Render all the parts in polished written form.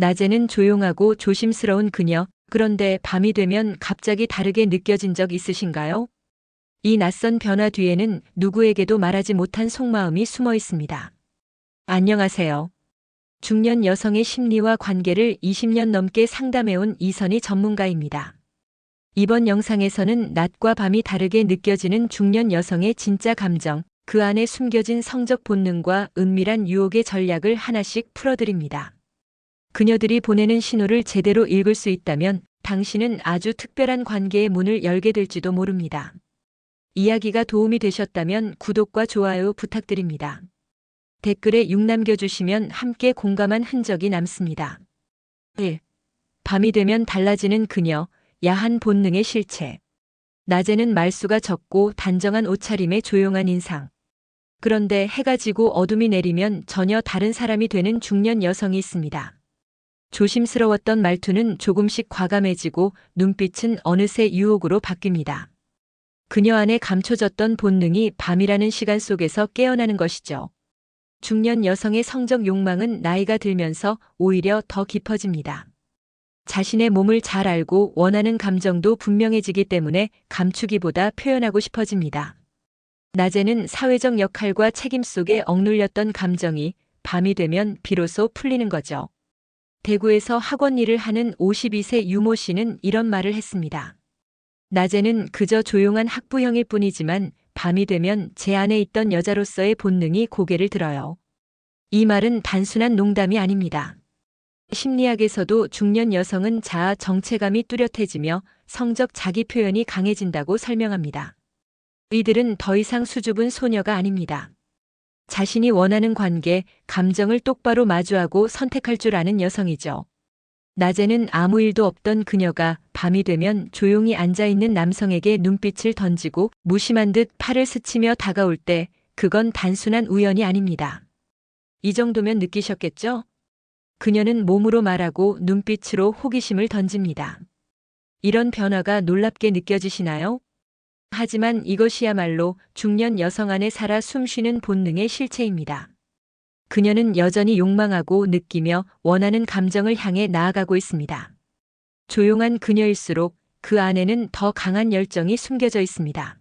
낮에는 조용하고 조심스러운 그녀, 그런데 밤이 되면 갑자기 다르게 느껴진 적 있으신가요? 이 낯선 변화 뒤에는 누구에게도 말하지 못한 속마음이 숨어 있습니다. 안녕하세요. 중년 여성의 심리와 관계를 20년 넘게 상담해온 이선희 전문가입니다. 이번 영상에서는 낮과 밤이 다르게 느껴지는 중년 여성의 진짜 감정, 그 안에 숨겨진 성적 본능과 은밀한 유혹의 전략을 하나씩 풀어드립니다. 그녀들이 보내는 신호를 제대로 읽을 수 있다면 당신은 아주 특별한 관계의 문을 열게 될지도 모릅니다. 이야기가 도움이 되셨다면 구독과 좋아요 부탁드립니다. 댓글에 6 남겨주시면 함께 공감한 흔적이 남습니다. 1. 밤이 되면 달라지는 그녀, 야한 본능의 실체. 낮에는 말수가 적고 단정한 옷차림에 조용한 인상. 그런데 해가 지고 어둠이 내리면 전혀 다른 사람이 되는 중년 여성이 있습니다. 조심스러웠던 말투는 조금씩 과감해지고 눈빛은 어느새 유혹으로 바뀝니다. 그녀 안에 감춰졌던 본능이 밤이라는 시간 속에서 깨어나는 것이죠. 중년 여성의 성적 욕망은 나이가 들면서 오히려 더 깊어집니다. 자신의 몸을 잘 알고 원하는 감정도 분명해지기 때문에 감추기보다 표현하고 싶어집니다. 낮에는 사회적 역할과 책임 속에 억눌렸던 감정이 밤이 되면 비로소 풀리는 거죠. 대구에서 학원 일을 하는 52세 유모 씨는 이런 말을 했습니다. 낮에는 그저 조용한 학부형일 뿐이지만 밤이 되면 제 안에 있던 여자로서의 본능이 고개를 들어요. 이 말은 단순한 농담이 아닙니다. 심리학에서도 중년 여성은 자아 정체감이 뚜렷해지며 성적 자기 표현이 강해진다고 설명합니다. 이들은 더 이상 수줍은 소녀가 아닙니다. 자신이 원하는 관계, 감정을 똑바로 마주하고 선택할 줄 아는 여성이죠. 낮에는 아무 일도 없던 그녀가 밤이 되면 조용히 앉아있는 남성에게 눈빛을 던지고 무심한 듯 팔을 스치며 다가올 때 그건 단순한 우연이 아닙니다. 이 정도면 느끼셨겠죠? 그녀는 몸으로 말하고 눈빛으로 호기심을 던집니다. 이런 변화가 놀랍게 느껴지시나요? 하지만 이것이야말로 중년 여성 안에 살아 숨쉬는 본능의 실체입니다. 그녀는 여전히 욕망하고 느끼며 원하는 감정을 향해 나아가고 있습니다. 조용한 그녀일수록 그 안에는 더 강한 열정이 숨겨져 있습니다.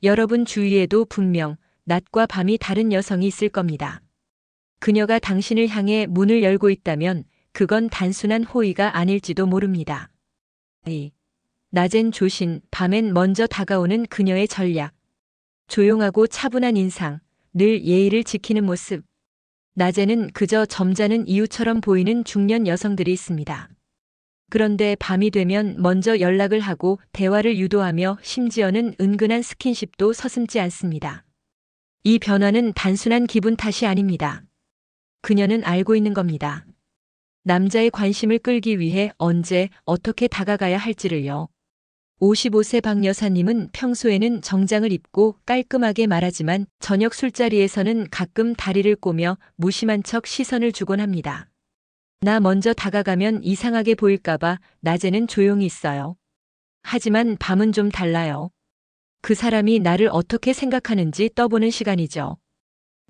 여러분 주위에도 분명 낮과 밤이 다른 여성이 있을 겁니다. 그녀가 당신을 향해 문을 열고 있다면 그건 단순한 호의가 아닐지도 모릅니다. 낮엔 조신, 밤엔 먼저 다가오는 그녀의 전략. 조용하고 차분한 인상, 늘 예의를 지키는 모습. 낮에는 그저 점잖은 이유처럼 보이는 중년 여성들이 있습니다. 그런데 밤이 되면 먼저 연락을 하고 대화를 유도하며 심지어는 은근한 스킨십도 서슴지 않습니다. 이 변화는 단순한 기분 탓이 아닙니다. 그녀는 알고 있는 겁니다. 남자의 관심을 끌기 위해 언제, 어떻게 다가가야 할지를요. 55세 박 여사님은 평소에는 정장을 입고 깔끔하게 말하지만 저녁 술자리에서는 가끔 다리를 꼬며 무심한 척 시선을 주곤 합니다. 나 먼저 다가가면 이상하게 보일까봐 낮에는 조용히 있어요. 하지만 밤은 좀 달라요. 그 사람이 나를 어떻게 생각하는지 떠보는 시간이죠.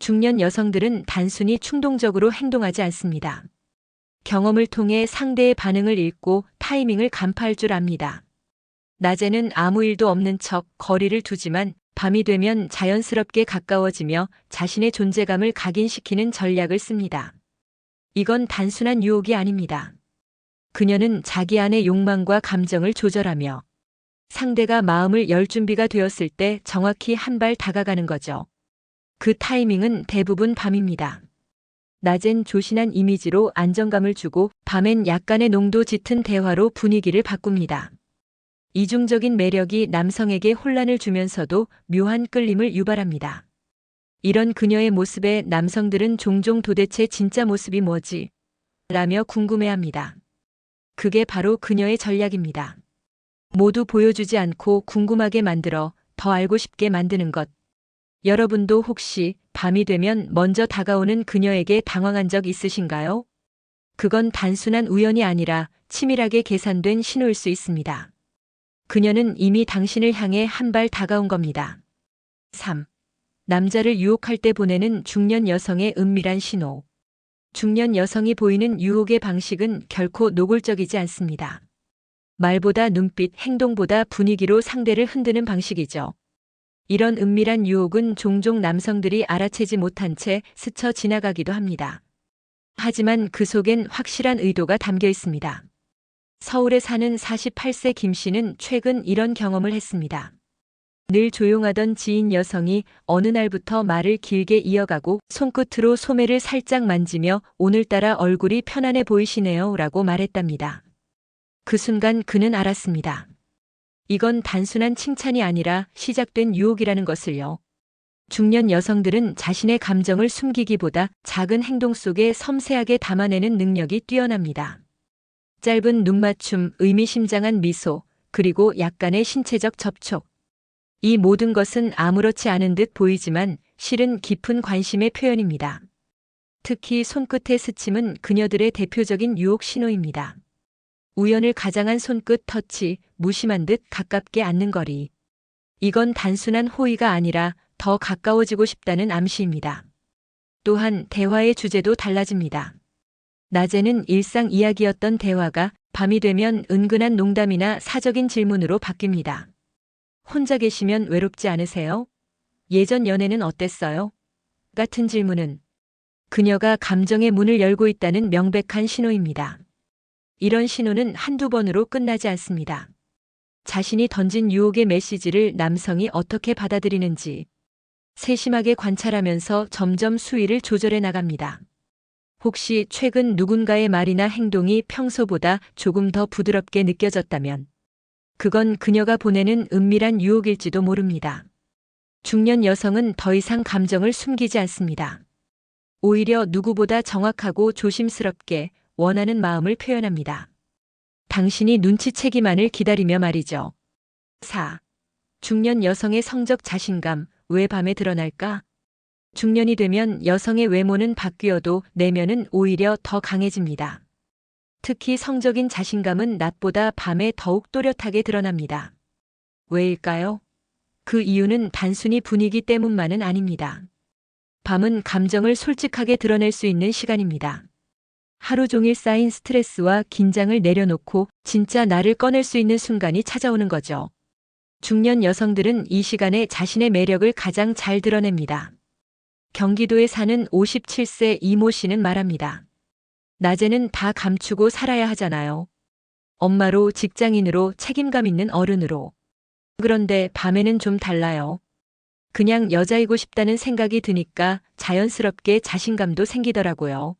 중년 여성들은 단순히 충동적으로 행동하지 않습니다. 경험을 통해 상대의 반응을 읽고 타이밍을 간파할 줄 압니다. 낮에는 아무 일도 없는 척 거리를 두지만 밤이 되면 자연스럽게 가까워지며 자신의 존재감을 각인시키는 전략을 씁니다. 이건 단순한 유혹이 아닙니다. 그녀는 자기 안의 욕망과 감정을 조절하며 상대가 마음을 열 준비가 되었을 때 정확히 한 발 다가가는 거죠. 그 타이밍은 대부분 밤입니다. 낮엔 조신한 이미지로 안정감을 주고 밤엔 약간의 농도 짙은 대화로 분위기를 바꿉니다. 이중적인 매력이 남성에게 혼란을 주면서도 묘한 끌림을 유발합니다. 이런 그녀의 모습에 남성들은 종종 도대체 진짜 모습이 뭐지? 라며 궁금해합니다. 그게 바로 그녀의 전략입니다. 모두 보여주지 않고 궁금하게 만들어 더 알고 싶게 만드는 것. 여러분도 혹시 밤이 되면 먼저 다가오는 그녀에게 당황한 적 있으신가요? 그건 단순한 우연이 아니라 치밀하게 계산된 신호일 수 있습니다. 그녀는 이미 당신을 향해 한 발 다가온 겁니다. 3. 남자를 유혹할 때 보내는 중년 여성의 은밀한 신호. 중년 여성이 보이는 유혹의 방식은 결코 노골적이지 않습니다. 말보다 눈빛, 행동보다 분위기로 상대를 흔드는 방식이죠. 이런 은밀한 유혹은 종종 남성들이 알아채지 못한 채 스쳐 지나가기도 합니다. 하지만 그 속엔 확실한 의도가 담겨 있습니다. 서울에 사는 48세 김 씨는 최근 이런 경험을 했습니다. 늘 조용하던 지인 여성이 어느 날부터 말을 길게 이어가고 손끝으로 소매를 살짝 만지며 오늘따라 얼굴이 편안해 보이시네요 라고 말했답니다. 그 순간 그는 알았습니다. 이건 단순한 칭찬이 아니라 시작된 유혹이라는 것을요. 중년 여성들은 자신의 감정을 숨기기보다 작은 행동 속에 섬세하게 담아내는 능력이 뛰어납니다. 짧은 눈맞춤, 의미심장한 미소, 그리고 약간의 신체적 접촉. 이 모든 것은 아무렇지 않은 듯 보이지만 실은 깊은 관심의 표현입니다. 특히 손끝의 스침은 그녀들의 대표적인 유혹 신호입니다. 우연을 가장한 손끝 터치, 무심한 듯 가깝게 앉는 거리. 이건 단순한 호의가 아니라 더 가까워지고 싶다는 암시입니다. 또한 대화의 주제도 달라집니다. 낮에는 일상 이야기였던 대화가 밤이 되면 은근한 농담이나 사적인 질문으로 바뀝니다. 혼자 계시면 외롭지 않으세요? 예전 연애는 어땠어요? 같은 질문은 그녀가 감정의 문을 열고 있다는 명백한 신호입니다. 이런 신호는 한두 번으로 끝나지 않습니다. 자신이 던진 유혹의 메시지를 남성이 어떻게 받아들이는지 세심하게 관찰하면서 점점 수위를 조절해 나갑니다. 혹시 최근 누군가의 말이나 행동이 평소보다 조금 더 부드럽게 느껴졌다면 그건 그녀가 보내는 은밀한 유혹일지도 모릅니다. 중년 여성은 더 이상 감정을 숨기지 않습니다. 오히려 누구보다 정확하고 조심스럽게 원하는 마음을 표현합니다. 당신이 눈치채기만을 기다리며 말이죠. 4. 중년 여성의 성적 자신감, 왜 밤에 드러날까? 중년이 되면 여성의 외모는 바뀌어도 내면은 오히려 더 강해집니다. 특히 성적인 자신감은 낮보다 밤에 더욱 또렷하게 드러납니다. 왜일까요? 그 이유는 단순히 분위기 때문만은 아닙니다. 밤은 감정을 솔직하게 드러낼 수 있는 시간입니다. 하루 종일 쌓인 스트레스와 긴장을 내려놓고 진짜 나를 꺼낼 수 있는 순간이 찾아오는 거죠. 중년 여성들은 이 시간에 자신의 매력을 가장 잘 드러냅니다. 경기도에 사는 57세 이모 씨는 말합니다. 낮에는 다 감추고 살아야 하잖아요. 엄마로, 직장인으로, 책임감 있는 어른으로. 그런데 밤에는 좀 달라요. 그냥 여자이고 싶다는 생각이 드니까 자연스럽게 자신감도 생기더라고요.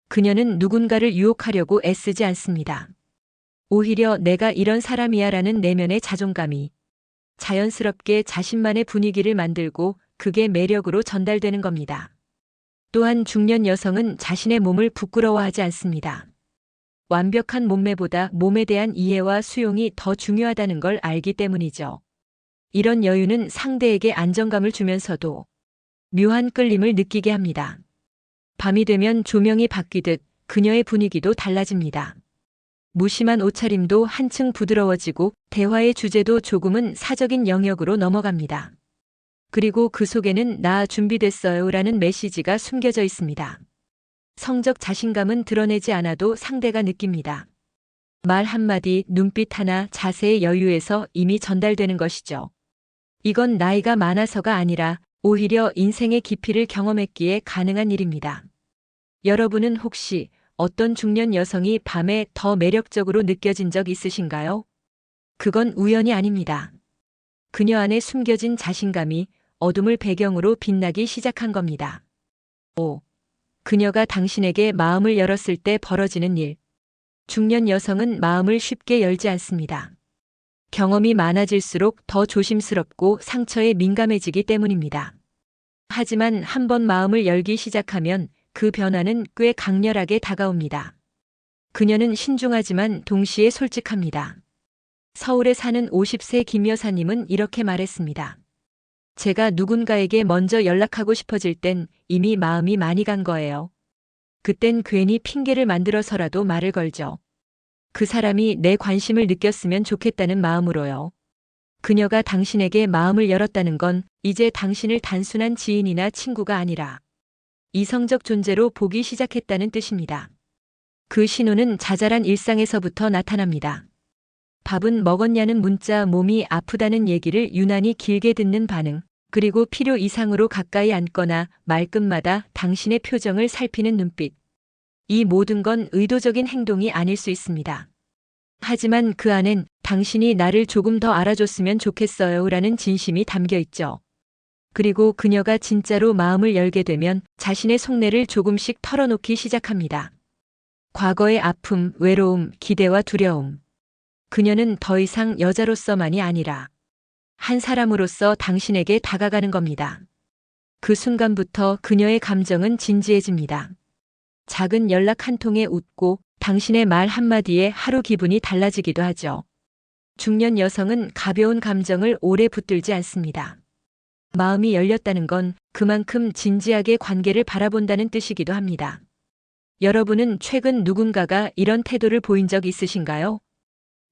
그녀는 누군가를 유혹하려고 애쓰지 않습니다. 오히려 내가 이런 사람이야 라는 내면의 자존감이 자연스럽게 자신만의 분위기를 만들고 그게 매력으로 전달되는 겁니다. 또한 중년 여성은 자신의 몸을 부끄러워하지 않습니다. 완벽한 몸매보다 몸에 대한 이해와 수용이 더 중요하다는 걸 알기 때문이죠. 이런 여유는 상대에게 안정감을 주면서도 묘한 끌림을 느끼게 합니다. 밤이 되면 조명이 바뀌듯 그녀의 분위기도 달라집니다. 무심한 옷차림도 한층 부드러워지고 대화의 주제도 조금은 사적인 영역으로 넘어갑니다. 그리고 그 속에는 나 준비됐어요 라는 메시지가 숨겨져 있습니다. 성적 자신감은 드러내지 않아도 상대가 느낍니다. 말 한마디, 눈빛 하나, 자세의 여유에서 이미 전달되는 것이죠. 이건 나이가 많아서가 아니라 오히려 인생의 깊이를 경험했기에 가능한 일입니다. 여러분은 혹시 어떤 중년 여성이 밤에 더 매력적으로 느껴진 적 있으신가요? 그건 우연이 아닙니다. 그녀 안에 숨겨진 자신감이 어둠을 배경으로 빛나기 시작한 겁니다. 5. 그녀가 당신에게 마음을 열었을 때 벌어지는 일. 중년 여성은 마음을 쉽게 열지 않습니다. 경험이 많아질수록 더 조심스럽고 상처에 민감해지기 때문입니다. 하지만 한번 마음을 열기 시작하면 그 변화는 꽤 강렬하게 다가옵니다. 그녀는 신중하지만 동시에 솔직합니다. 서울에 사는 50세 김 여사님은 이렇게 말했습니다. 제가 누군가에게 먼저 연락하고 싶어질 땐 이미 마음이 많이 간 거예요. 그땐 괜히 핑계를 만들어서라도 말을 걸죠. 그 사람이 내 관심을 느꼈으면 좋겠다는 마음으로요. 그녀가 당신에게 마음을 열었다는 건 이제 당신을 단순한 지인이나 친구가 아니라 이성적 존재로 보기 시작했다는 뜻입니다. 그 신호는 자잘한 일상에서부터 나타납니다. 밥은 먹었냐는 문자, 몸이 아프다는 얘기를 유난히 길게 듣는 반응, 그리고 필요 이상으로 가까이 앉거나 말끝마다 당신의 표정을 살피는 눈빛. 이 모든 건 의도적인 행동이 아닐 수 있습니다. 하지만 그 안엔 당신이 나를 조금 더 알아줬으면 좋겠어요 라는 진심이 담겨 있죠. 그리고 그녀가 진짜로 마음을 열게 되면 자신의 속내를 조금씩 털어놓기 시작합니다. 과거의 아픔, 외로움, 기대와 두려움. 그녀는 더 이상 여자로서만이 아니라 한 사람으로서 당신에게 다가가는 겁니다. 그 순간부터 그녀의 감정은 진지해집니다. 작은 연락 한 통에 웃고 당신의 말 한마디에 하루 기분이 달라지기도 하죠. 중년 여성은 가벼운 감정을 오래 붙들지 않습니다. 마음이 열렸다는 건 그만큼 진지하게 관계를 바라본다는 뜻이기도 합니다. 여러분은 최근 누군가가 이런 태도를 보인 적 있으신가요?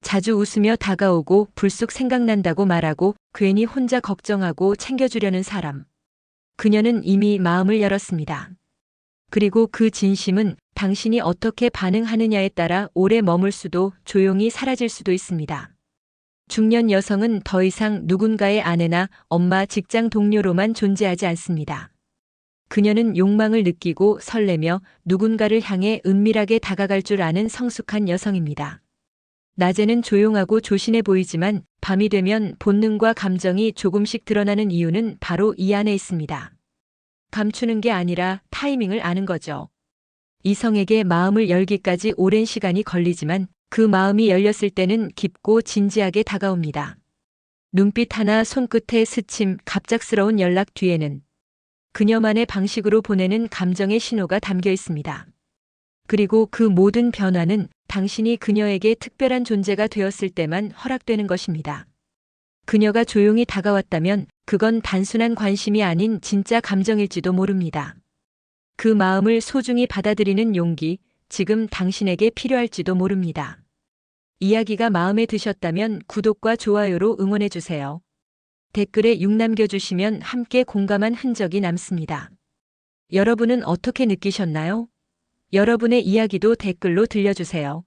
자주 웃으며 다가오고 불쑥 생각난다고 말하고 괜히 혼자 걱정하고 챙겨주려는 사람. 그녀는 이미 마음을 열었습니다. 그리고 그 진심은 당신이 어떻게 반응하느냐에 따라 오래 머물 수도 조용히 사라질 수도 있습니다. 중년 여성은 더 이상 누군가의 아내나 엄마, 직장 동료로만 존재하지 않습니다. 그녀는 욕망을 느끼고 설레며 누군가를 향해 은밀하게 다가갈 줄 아는 성숙한 여성입니다. 낮에는 조용하고 조신해 보이지만 밤이 되면 본능과 감정이 조금씩 드러나는 이유는 바로 이 안에 있습니다. 감추는 게 아니라 타이밍을 아는 거죠. 이성에게 마음을 열기까지 오랜 시간이 걸리지만 그 마음이 열렸을 때는 깊고 진지하게 다가옵니다. 눈빛 하나, 손끝의 스침, 갑작스러운 연락 뒤에는 그녀만의 방식으로 보내는 감정의 신호가 담겨 있습니다. 그리고 그 모든 변화는 당신이 그녀에게 특별한 존재가 되었을 때만 허락되는 것입니다. 그녀가 조용히 다가왔다면 그건 단순한 관심이 아닌 진짜 감정일지도 모릅니다. 그 마음을 소중히 받아들이는 용기, 지금 당신에게 필요할지도 모릅니다. 이야기가 마음에 드셨다면 구독과 좋아요로 응원해주세요. 댓글에 6 남겨주시면 함께 공감한 흔적이 남습니다. 여러분은 어떻게 느끼셨나요? 여러분의 이야기도 댓글로 들려주세요.